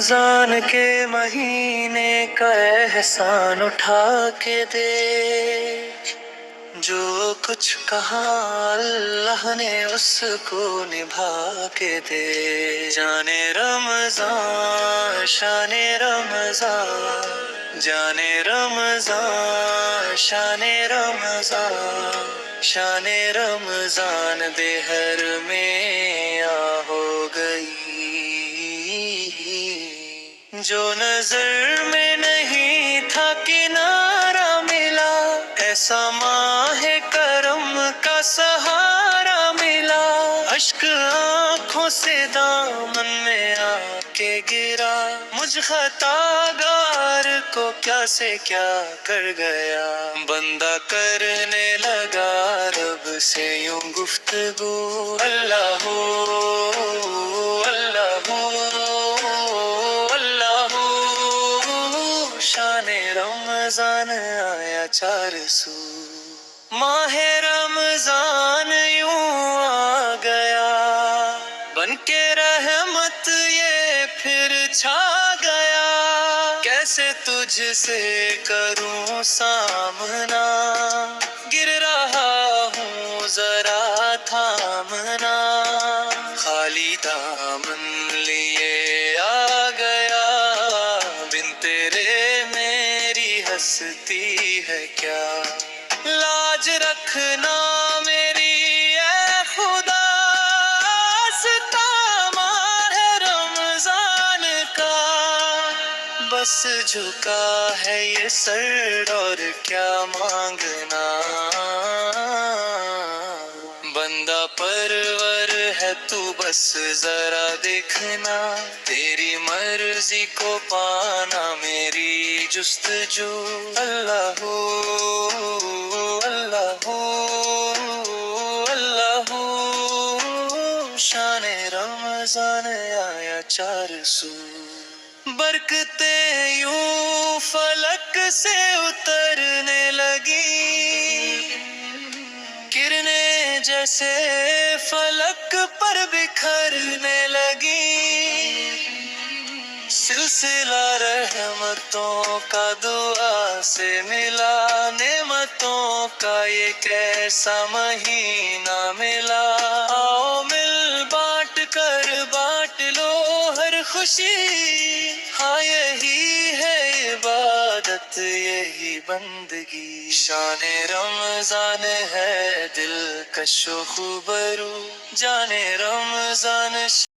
रमजान के महीने का एहसान उठा के दे, जो कुछ कहा अल्लाह ने उसको निभा के दे। जाने रमजान शाने रमजान, जाने रमजान शाने रमजान, शाने रमजान देहर में आ हो गई। जो नजर में नहीं था किनारा मिला, ऐसा माह करम का सहारा मिला। अश्क आंखों से दामन में आके गिरा, मुझ खतागार को क्या से क्या कर गया। बंदा करने लगा रब से यूं गुफ्तगू, अल्लाह हो अल्लाह हो अल्लाह हो। शाने रमजान आया 400, माहे रमजान यूं आ गया, बन के रहमत ये फिर छा गया। कैसे तुझसे करूं सामना, गिर रहा हूँ जरा थामना। खाली दामन लिए आ गया, बिन तेरे मेरी हस्ती है क्या। लाज रखना मेरी ए खुदा, सितामा है रमजान का। बस झुका है ये सर और क्या मांगना। बंदा परवर है तू बस जरा देखना, तेरी मर्जी को पाना मेरी जुस्तजू। अल्लाह हो अल्लाह हो अल्लाह हो। शाने रमजान आया 400, बरकते यूं फलक से उतरने लगी, किरणें जैसे फलक पर बिखरने लगी। सिलसिला रहमतों का दुआ से मिला, नेमतों का ये कैसा महीना मिला। आओ मिल बांट कर बांट लो हर खुशी, हाँ यही है इबादत यही बंदगी। शाने रमजान है दिल कशो खुबरू, जाने रमजान